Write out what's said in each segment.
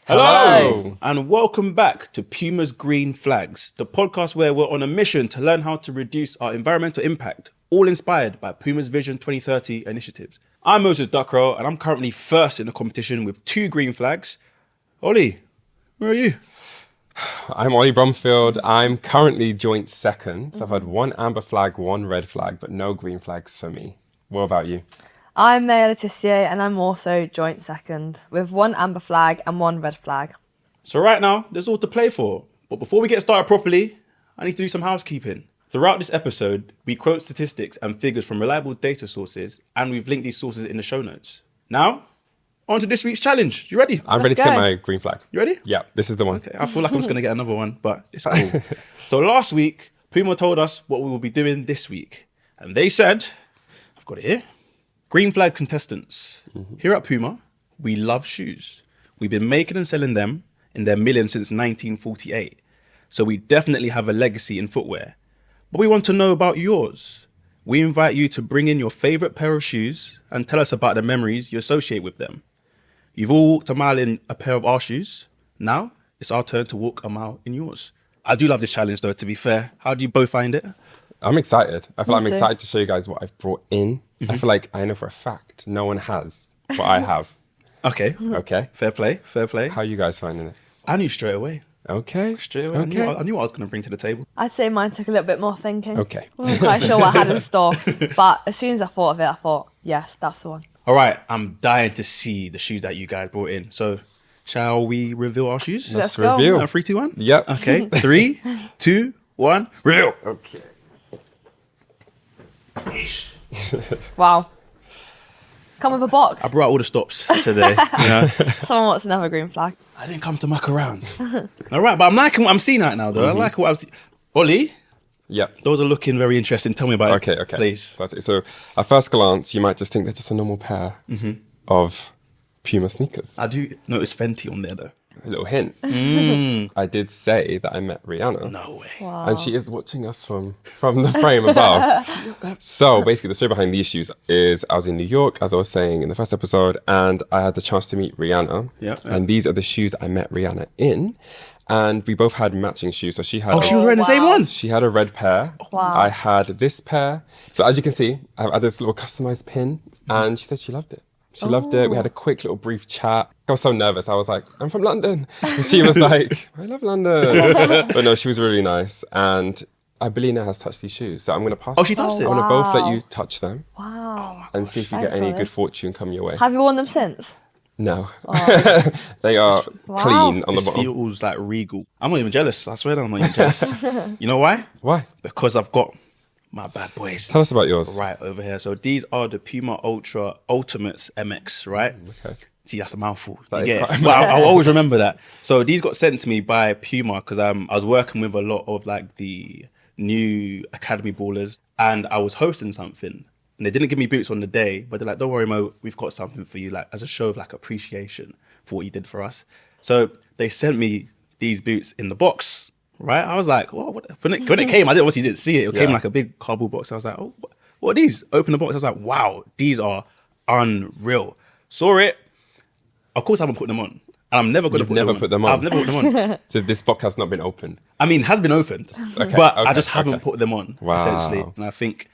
Hello, and welcome back to Puma's Green Flags, the podcast where we're on a mission to learn how to reduce our environmental impact, all inspired by Puma's Vision 2030 initiatives. I'm Moses Duckrow, and I'm currently first in the competition with 2 green flags. Ollie, where are you? I'm Ollie Bromfield. I'm currently joint second. So I've had 1 amber flag, 1 red flag, but no green flags for me. What about you? I'm Maya Letitia and I'm also joint second with 1 amber flag and 1 red flag. So right now, there's all to play for. But before we get started properly, I need to do some housekeeping. Throughout this episode, we quote statistics and figures from reliable data sources, and we've linked these sources in the show notes. Now, on to this week's challenge. You ready? I'm ready to get my green flag. You ready? Yeah, this is the one. Okay, I feel like I'm just going to get another one, but it's cool. So last week, Puma told us what we will be doing this week. And they said, I've got it here, green flag contestants. Here at Puma, we love shoes. We've been making and selling them in their millions since 1948. So we definitely have a legacy in footwear. But we want to know about yours. We invite you to bring in your favorite pair of shoes and tell us about the memories you associate with them. You've all walked a mile in a pair of our shoes. Now, it's our turn to walk a mile in yours. I do love this challenge though, to be fair. How do you both find it? I'm excited. I feel like I'm Me too. excited to show you guys what I've brought in. I feel like I know for a fact no one has what I have. Okay. Okay. Fair play, fair play. How are you guys finding it? I knew straight away. Okay. Straight away. Okay. I knew what I was going to bring to the table. I'd say mine took a little bit more thinking. Okay. I wasn't quite sure what I had in store, but as soon as I thought of it, I thought, yes, that's the one. All right, I'm dying to see the shoes that you guys brought in. So, shall we reveal our shoes? Let's Let's review. 3, 2, 1? Yep. Okay, 3, 2, 1, reveal. Okay. Wow. Come with a box. I brought all the stops today. You know? Someone wants another green flag. I didn't come to muck around. All right, but I'm liking what I'm seeing right now, though. I like what I'm seeing. Ollie, Yep. those are looking very interesting. Tell me about it, Okay. please. So at first glance, you might just think they're just a normal pair of Puma sneakers. I do notice Fenty on there, though. A little hint. I did say that I met Rihanna. No way. Wow. And she is watching us from the frame above. So basically, the story behind these shoes is I was in New York, as I was saying in the first episode, and I had the chance to meet Rihanna. Yeah. And these are the shoes I met Rihanna in. And we both had matching shoes. So she had Oh, she was wearing the same wow. one? she had a red pair. Wow. I had this pair. So as you can see, I had this little customized pin, and she said she loved it. She loved it. We had a quick little brief chat. I was so nervous. I was like, I'm from London. And she was like, I love London. But no, she was really nice. And I believe Nina has touched these shoes. So I'm going to pass. Oh, she touched it? I'm going to both let Wow. you touch them Wow. and see if you Thanks, get any Ollie. good fortune come your way. Have you worn them since? No. They are Wow. clean on the This bottom. feels like regal. I'm not even jealous. I swear that I'm not even jealous. You know why? Why? Because I've got my bad boys Tell us about yours. right over here. So these are the Puma Ultra Ultimates MX, right? Okay. See, that's a mouthful. That You is get it? quite a But I'll always remember that. So these got sent to me by Puma because I was working with a lot of like the new academy ballers, and I was hosting something. And they didn't give me boots on the day, but they're like, don't worry, Mo, we've got something for you, like as a show of like appreciation for what you did for us. So they sent me these boots in the box, right? I was like, well, when it came, I obviously didn't see it. It came Yeah. like a big cardboard box. I was like, oh, what are these? Open the box. I was like, wow, these are unreal. Saw it. Of course, I haven't put them on. And I'm never going to You've put never them on. put them on? I've never put them on. So this box has not been opened. I mean, it has been opened, Okay, but I okay, just haven't okay. put them on, Wow. essentially. And I think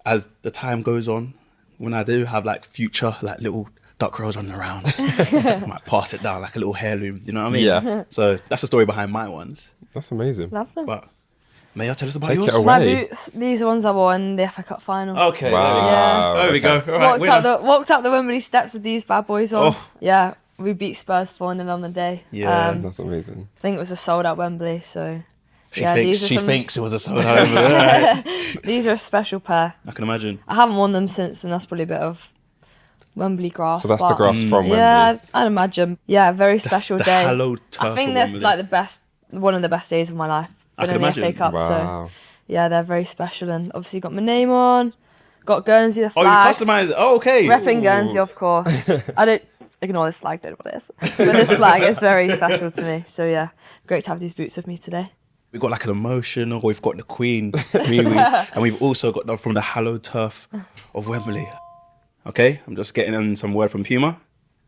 as the time goes on, when I do have like future, like little duck rolls running around, I might pass it down like a little heirloom, you know what I mean? Yeah. So that's the story behind my ones. That's amazing. Love them. But may I tell us about Take it yours? away. My boots, these are ones I wore in the FA Cup final. Okay, Wow. there we go. Okay. There we go. All right, Walked up the Wembley steps with these bad boys on. Oh. Yeah, we beat Spurs 4-0 on the day. Yeah. That's amazing. I think it was a sold out Wembley, so She yeah, thinks these are some, it was a soda over there. these are a special pair. I can imagine. I haven't worn them since, and that's probably a bit of Wembley grass. So that's the but- grass from Wembley. Yeah, I'd imagine. Yeah, a very special the day. hallowed turf I think of that's Wembley. like one of the best days of my life. I Been can in the FA imagine. Cup, Wow. so yeah, they're very special, and obviously got my name on. Got Guernsey the Oh, you flag. customised it. Oh, okay. Repping Ooh. Guernsey, of course. I don't ignore this flag, don't know what it is. But this flag is very special to me. So yeah, great to have these boots with me today. We've got like an emotional, we've got the Queen, Riri, and we've also got them from the hallowed turf of Wembley. Okay, I'm just getting in some word from Puma.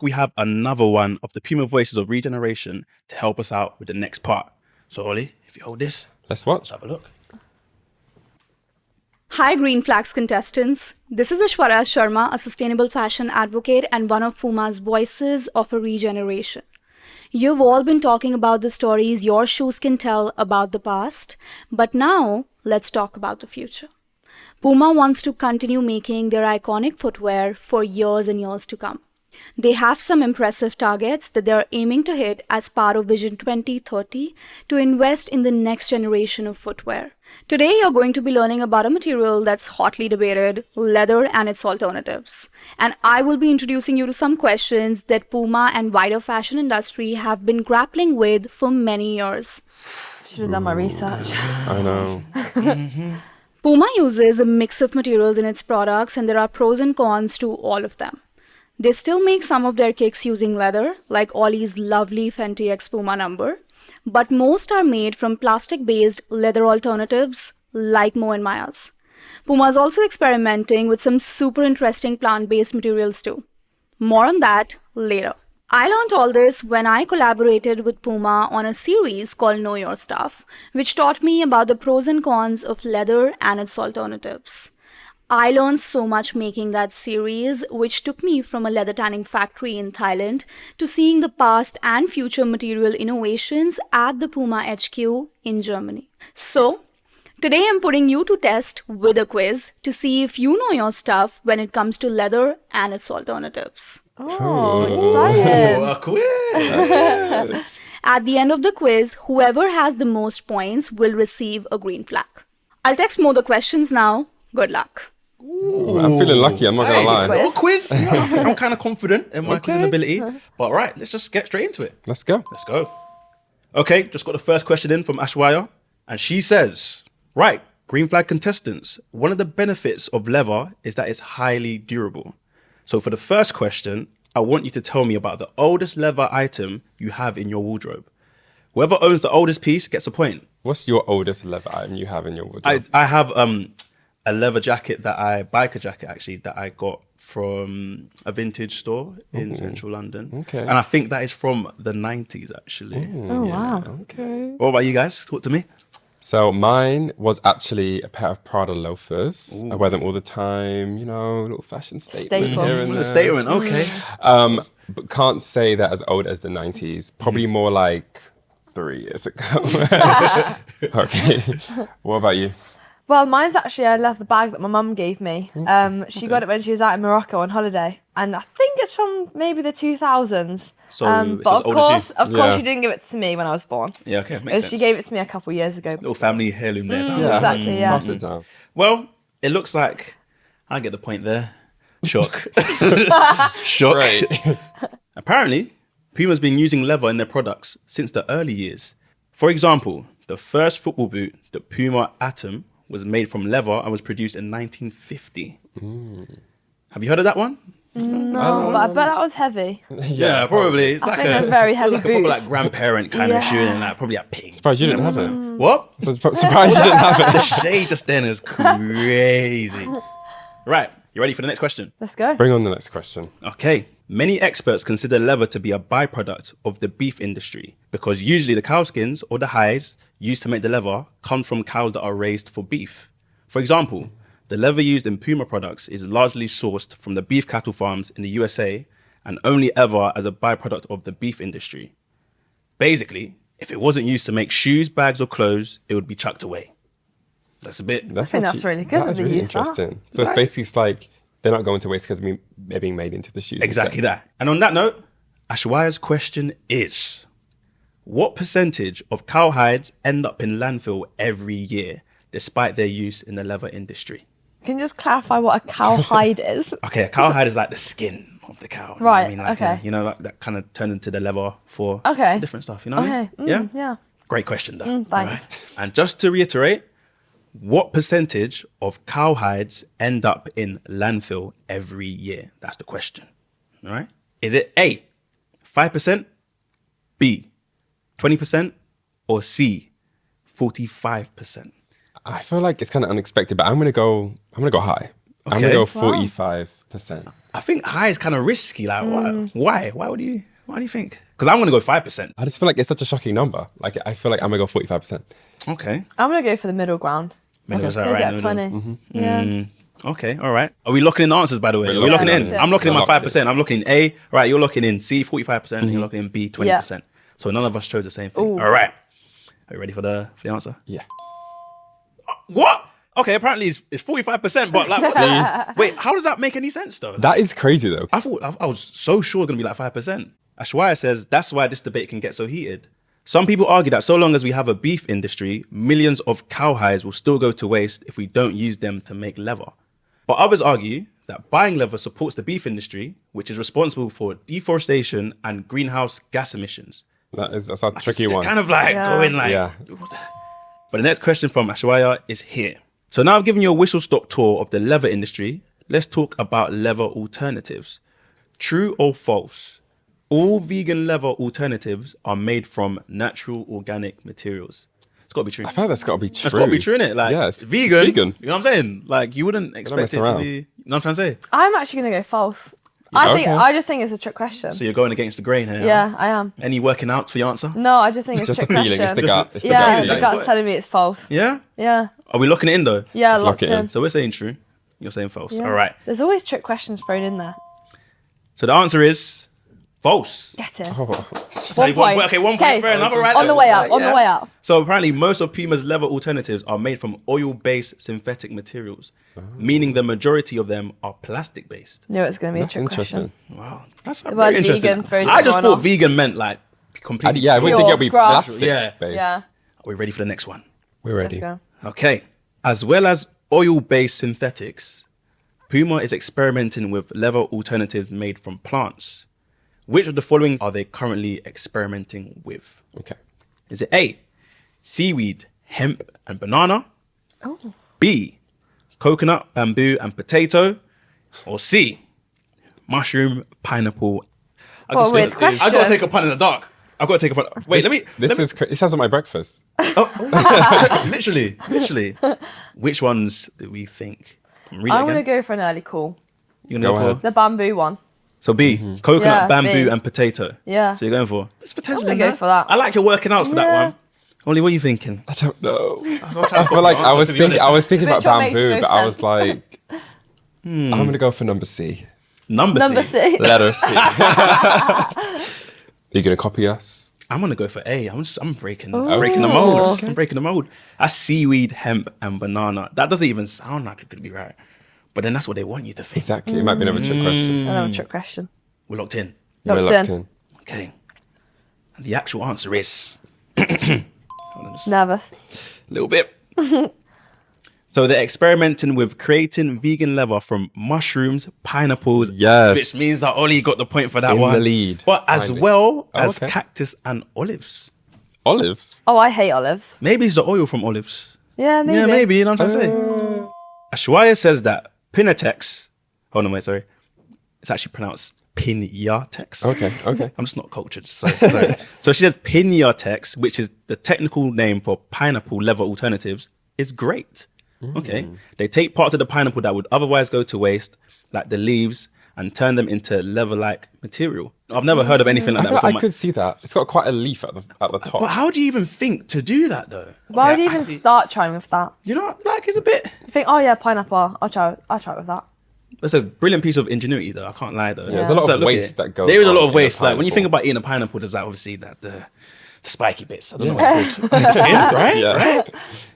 we have another one of the Puma Voices of Regeneration to help us out with the next part. So, Ollie, if you hold this, Let's watch. let's have a look. Hi, Green Flags contestants. This is Aishwarya Sharma, a sustainable fashion advocate and one of PUMA's voices of a regeneration. You've all been talking about the stories your shoes can tell about the past, but now let's talk about the future. PUMA wants to continue making their iconic footwear for years and years to come. They have some impressive targets that they're aiming to hit as part of Vision 2030 to invest in the next generation of footwear. Today, you're going to be learning about a material that's hotly debated, leather and its alternatives. And I will be introducing you to some questions that PUMA and wider fashion industry have been grappling with for many years. Should have done my research. I know. PUMA uses a mix of materials in its products, and there are pros and cons to all of them. They still make some of their kicks using leather, like Ollie's lovely Fenty X Puma number, but most are made from plastic-based leather alternatives like Mo and Maya's. Puma is also experimenting with some super interesting plant-based materials too. More on that later. I learned all this when I collaborated with Puma on a series called Know Your Stuff, which taught me about the pros and cons of leather and its alternatives. I learned so much making that series, which took me from a leather tanning factory in Thailand to seeing the past and future material innovations at the Puma HQ in Germany. So, today I'm putting you to test with a quiz to see if you know your stuff when it comes to leather and its alternatives. Oh, exciting. Oh, a quiz! At the end of the quiz, whoever has the most points will receive a green flag. I'll text Mo the questions now. Good luck. I'm feeling lucky, I'm not going to lie. quiz. Quiz. I think I'm kind of confident in my quizzing ability. But all right, let's just get straight into it. Let's go. Let's go. Okay, just got the first question in from Aishwarya. And she says, right, green flag contestants, one of the benefits of leather is that it's highly durable. So for the first question, I want you to tell me about the oldest leather item you have in your wardrobe. Whoever owns the oldest piece gets a point. What's your oldest leather item you have in your wardrobe? I have a leather jacket biker jacket actually, that I got from a vintage store in central London. Okay. And I think that is from the 90s actually. Oh, wow. Okay. What about you guys? Talk to me. So mine was actually a pair of Prada loafers. I wear them all the time, you know, a little fashion statement Staple. here and A there. statement, okay. But can't say that as old as the 90s. Probably more like 3 years ago. Okay. What about you? Well, mine's actually a leather bag that my mum gave me. She got it when she was out in Morocco on holiday. And I think it's from maybe the 2000s. So it's but as old as you. of course, Yeah. she didn't give it to me when I was born. Yeah, okay, makes sense. She gave it to me a couple years ago. Little family heirloom there. sounds Yeah. like. Exactly, yeah. Pass it down. Well, it looks like I get the point there. Shock. Shock. Right. Apparently, Puma's been using leather in their products since the early years. For example, the first football boot, the Puma Atom, was made from leather and was produced in 1950. Have you heard of that one? No, but I bet that was heavy. Yeah, probably. It's I like think they're very heavy it's like a proper, boots. like grandparent kind of Yeah. shoe, and like probably like pink. Surprised you didn't have it. What? Surprised you didn't have The it. shade just then is crazy. Right, you ready for the next question? Let's go. Bring on the next question. Okay. Many experts consider leather to be a byproduct of the beef industry because usually the cow skins or the hides used to make the leather come from cows that are raised for beef. For example, the leather used in Puma products is largely sourced from the beef cattle farms in the USA and only ever as a byproduct of the beef industry. Basically, if it wasn't used to make shoes, bags or clothes, it would be chucked away. That's a bit... I think that's really good that That's they really use that. interesting. So it's basically it's like they're not going to waste because they're being made into the shoes. Exactly instead. that. And on that note, Aishwarya's question is, what percentage of cow hides end up in landfill every year, despite their use in the leather industry? Can you just clarify what a cow hide is? Okay, a cow hide is like the skin of the cow. You know Right, what I mean? okay. You know, like that kind of turned into the leather for Okay. different stuff. You know what I Okay. mean? Yeah? Yeah. Great question, though. Thanks. Right. And just to reiterate, what percentage of cow hides end up in landfill every year? That's the question. All right. Is it A, 5%, B, 20%, or C, 45%? I feel like it's kind of unexpected, but I'm gonna go high. I'm gonna Okay. go Wow. 45%. I think high is kind of risky. Like, why? Why do you think? Because I'm going to go 5%. I just feel like it's such a shocking number. Like, I feel like I'm going to go 45%. Okay. I'm going to go for the middle ground. Middle's Take all it right. at 20. Yeah. Okay, all right. Are we locking in the answers, by the way? Are we locking locking in. in? Yeah. I'm locking in my Locked in. 5%. I'm looking in A. Right, you're locking in C, 45%, and you're looking in B, 20%. Yeah. So none of us chose the same thing. Ooh. All right. Are you ready for the answer? Yeah. What? Okay, apparently it's 45%, but like, wait, how does that make any sense though? That is crazy, though. I thought I was so sure it's gonna be like 5%. Aishwarya says that's why this debate can get so heated. Some people argue that so long as we have a beef industry, millions of cowhides will still go to waste if we don't use them to make leather. But others argue that buying leather supports the beef industry, which is responsible for deforestation and greenhouse gas emissions. That's a tricky It's one. kind of like going like. Yeah. But the next question from Aishwarya is here. So now I've given you a whistle-stop tour of the leather industry. Let's talk about leather alternatives. True or false? All vegan leather alternatives are made from natural organic materials. It's got to be true. I feel like that's got to be true. It's got to be true, innit? Like, yeah, it's vegan. It's vegan. You know what I'm saying? Like, you wouldn't expect mess it to around. be... You know what I'm trying to say? I'm actually going to go false. Okay. I just think it's a trick question. So you're going against the grain here. Yeah, I am. Any working out for your answer? No, I just think it's a Just the trick feeling. question. It's the gut. It's the Yeah, gut the feeling. gut's telling me it's false. Yeah? Yeah. Are we locking it in, though? Yeah, Let's lock locked it in. in. So we're saying true. You're saying false. Yeah. All right. There's always trick questions thrown in there. So the answer is false. Get it. Oh. So 1 point. Okay, 1 point. Okay, Fair enough. All right. on the way up, on Yeah. the way up. So apparently most of Puma's leather alternatives are made from oil-based synthetic materials, meaning the majority of them are plastic-based. Knew it was going to be a That's trick interesting. question. Wow. That's word very interesting. vegan throws I just everyone thought off. vegan meant like completely... Yeah, I wouldn't think Pure it'll be grass. plastic Yeah. based. Yeah, Are we ready for the next one? We're let's ready. go. Okay. As well as oil-based synthetics, Puma is experimenting with leather alternatives made from plants. Which of the following are they currently experimenting with? Okay. Is it A, seaweed, hemp, and banana? Oh. B, coconut, bamboo, and potato? Or C, mushroom, pineapple? What a weird I've got to question. take a punt in the dark. I've got to take a punt. Wait, This sounds like my breakfast. literally. Which ones do we think? Read it I'm going to again. go for an early call. You're gonna Go go ahead. for The bamboo one. so B, coconut, Yeah, bamboo, B. and potato. Yeah. So you're going for. There's potential. I'm in gonna go for that. I like your working out for that Yeah. one. Ollie, what are you thinking? I don't know. I I feel like I was thinking about Which one makes bamboo, no but I was sense? like, I'm gonna go for number C. Number C. C. Letter C. Are you gonna copy us? I'm gonna go for A. I'm breaking the mold. Okay. I'm breaking the mold. That's seaweed, hemp, and banana. That doesn't even sound like it could be right. But then that's what they want you to think. Exactly. It might be another trick question. Another trick question. We're locked in. We're Locked locked in. in. Okay. And the actual answer is hold on just Nervous. a little bit. So they're experimenting with creating vegan leather from mushrooms, pineapples, Yes. which means that Ollie got the point for that In one. the lead, But as finally. well Oh, as okay. cactus and olives. Olives. Oh, I hate olives. Maybe it's the oil from olives. Yeah, maybe. Yeah, maybe. You know what I'm trying to say? Aishwarya says that Pinatex... Hold on, wait, sorry. It's actually pronounced Pinatex. Okay. I'm just not cultured. Sorry. So she says Pinatex, which is the technical name for pineapple leather alternatives, is great. Okay. They take parts of the pineapple that would otherwise go to waste, like the leaves, and turn them into leather-like material. I've never heard of anything like I that feel like before. I could see that. It's got quite a leaf at the top. But how do you even think to do that, though? Why would Okay, you I even see- start trying with that? You know, like, it's a bit... You think, oh yeah, pineapple. I'll try it with that. It's a brilliant piece of ingenuity, though. I can't lie, though. there's a lot So of look at waste it. that goes There is a on lot of in a waste. Like when you pineapple. think about eating a pineapple, there's like obviously the spiky bits. I don't know what it's called. The skin, right? Yeah. Right.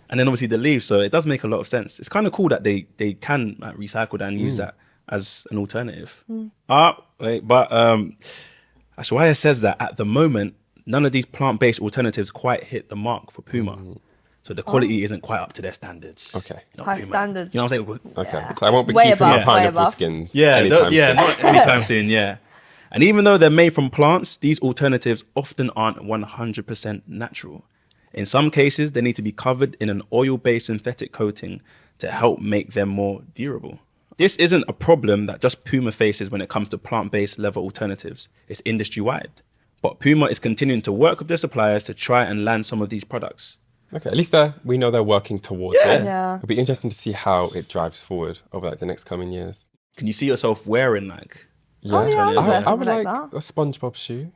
And then obviously the leaves. So it does make a lot of sense. It's kind of cool that they can like, recycle that and use that as an alternative. Wait, but Aishwarya says that at the moment, none of these plant-based alternatives quite hit the mark for Puma. So the quality isn't quite up to their standards. Okay. Not High Puma. standards. You know what I'm saying? Okay. So I won't be Way keeping above, my way pineapple above. skins. Yeah, anytime soon. not anytime soon, yeah. And even though they're made from plants, these alternatives often aren't 100% natural. In some cases, they need to be covered in an oil-based synthetic coating to help make them more durable. This isn't a problem that just Puma faces when it comes to plant-based leather alternatives. It's industry-wide. But Puma is continuing to work with their suppliers to try and land some of these products. Okay, at least we know they're working towards it. Yeah. It'll be interesting to see how it drives forward over like the next coming years. Can you see yourself wearing like? Oh, yeah, Turn it I'll over. wear I would something like like that. a SpongeBob shoe.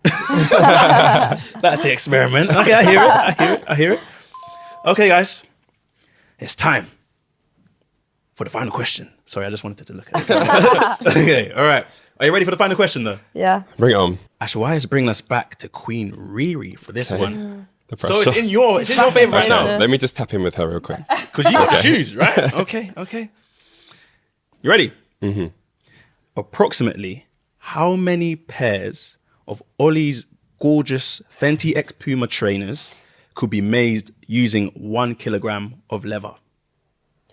That's the experiment. Okay, I hear it. Okay, guys, it's time for the final question. Sorry, I just wanted to look at it. Okay, all right. Are you ready for the final question, though? Yeah. Bring it on. Aishwarya is bringing us back to Queen Riri for this Okay. one. The So pressure. it's in your back favour right in now. business. Let me just tap in with her real quick. Because you got to choose, right? Okay. You ready? Mm-hmm. Approximately how many pairs of Ollie's gorgeous Fenty X Puma trainers could be made using 1 kilogram of leather?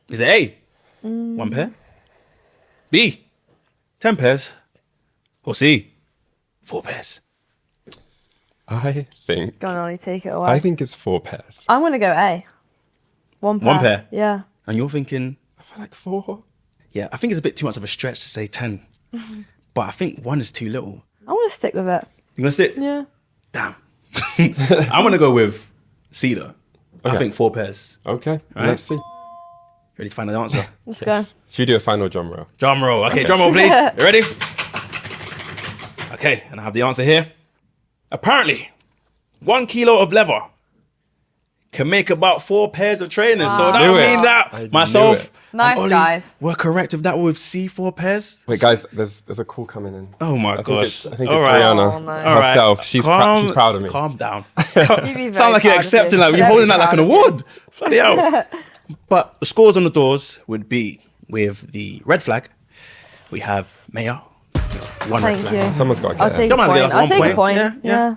Is it A, 1 pair? B, 10 pairs? Or C, 4 pairs? I think Go on, Ollie, take it away. I think it's 4 pairs. I'm going to go A. 1 pair. 1 pair? Yeah. And you're thinking, I feel like 4. yeah, I think it's a bit too much of a stretch to say 10. But I think 1 is too little. I want to stick with it. You gonna stick? Yeah. Damn. I'm gonna go with C though. I Okay. think 4 pairs. Okay, Right. let's see. Ready to find the answer? Let's go. Should we do a final drum roll? Drum roll. Okay, drum roll, please. You ready? Okay, and I have the answer here. Apparently, 1 kilo of leather can make about 4 pairs of trainers. So that Knew would it. mean that I knew myself it. and Nice, Ollie guys. were correct with that with C, 4 pairs. Wait, guys, there's a call coming in. Oh my I think gosh. it's, I think All it's right. Rihanna Oh, no. All right. herself. She's proud of me. Calm down. She'd be very Sound like you're proud of accepting you. that. You're Very holding that like an proud of you. award. Bloody hell. But the scores on the doors would be with the red flag. We have Maya. 1 red Thank flag. you. Someone's got to get I'll it. take a Don't mind point. getting I'll one take a point. point. Yeah, Yeah. yeah.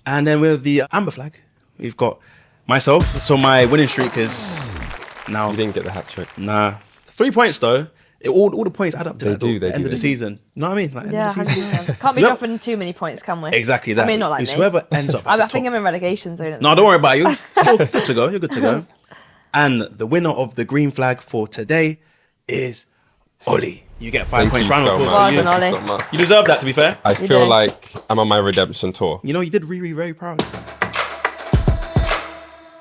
And then with the amber flag, we've got myself. So my winning streak is now. You didn't get the hat trick. Nah. 3 points though. All the points add up to They that, do, the they end do, of the they do. season. You know what I mean? Like, end Yeah, of the season. 100%. Can't be No. dropping too many points, can we? Exactly that. I mean, not like It's me. whoever ends up. At I the think top. I'm in relegation zone. No, don't worry about you. You're good to go. You're good to go. And the winner of the green flag for today is Ollie. You get 5 Thank points. you Round of so applause much. for you. Well done, Ollie. So much. You deserve that, to be fair. I You feel do. like I'm on my redemption tour. You know, you did Riri very proud.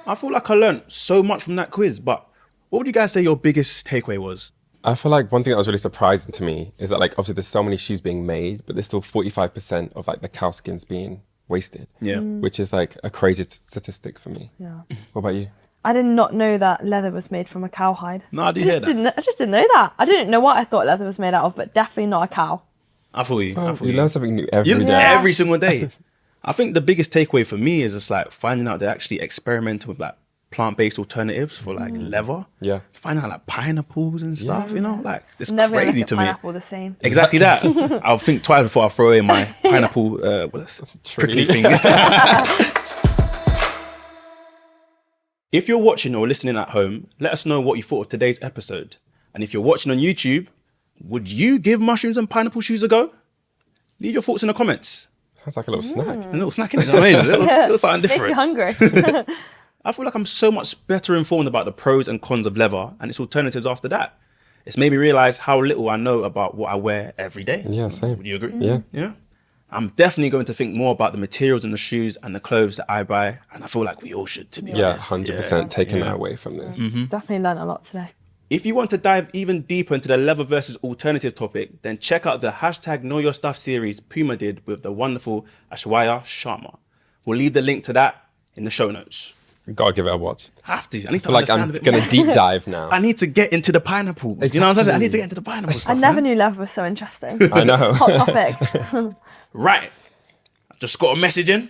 I feel like I learned so much from that quiz, but what would you guys say your biggest takeaway was? I feel like one thing that was really surprising to me is that, like, obviously there's so many shoes being made, but there's still 45% of like the cow skins being wasted. Yeah. Which is like a crazy statistic for me. Yeah. What about you? I did not know that leather was made from a cowhide. No, I did hear that. I just didn't know that. I didn't know what I thought leather was made out of, but definitely not a cow. I feel you. I feel You you. learn something new every You- day. Yeah. Every single day. I think the biggest takeaway for me is just like finding out they're actually experimenting with like plant-based alternatives for like leather. Yeah. Finding out like pineapples and stuff, you know, like it's Never gonna crazy look at to me. pineapple the same. Exactly that. I'll think twice before I throw in my pineapple prickly Tree. thing. If you're watching or listening at home, let us know what you thought of today's episode. And if you're watching on YouTube, would you give mushrooms and pineapple shoes a go? Leave your thoughts in the comments. That's like a little snack. A little snack in it, you know what I mean? A little something Makes me different. hungry. I feel like I'm so much better informed about the pros and cons of leather and its alternatives after that. It's made me realise how little I know about what I wear every day. Yeah, same. Would you agree? Yeah. Yeah. I'm definitely going to think more about the materials in the shoes and the clothes that I buy. And I feel like we all should, to be Yeah, honest. 100% taking that away from this. Definitely learned a lot today. If you want to dive even deeper into the leather versus alternative topic, then check out the hashtag Know Your Stuff series Puma did with the wonderful Aishwarya Sharma. We'll leave the link to that in the show notes. Gotta give it a watch. Have to. I need to I feel like understand I'm a bit gonna more. deep dive now. I need to get into the pineapple. You know what I'm saying? I need to get into the pineapple stuff. I never man. knew leather was so interesting. I know. Hot topic. Right. I just got a message in.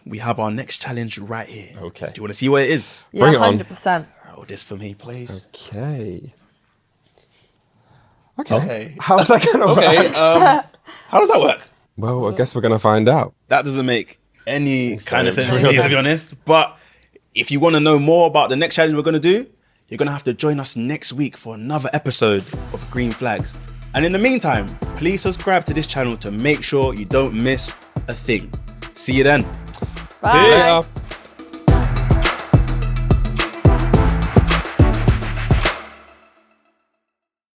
We have our next challenge right here. Okay. Do you want to see what it is? Yeah, Bring it on. 100%. Oh, this for me, please. Okay. Okay. How's that gonna work? Okay. How does that work? Well, I guess we're gonna find out. That doesn't make any kind of sense. sense to me, to be honest. But if you want to know more about the next challenge we're going to do, you're going to have to join us next week for another episode of Green Flags. And in the meantime, please subscribe to this channel to make sure you don't miss a thing. See you then. Bye. Peace.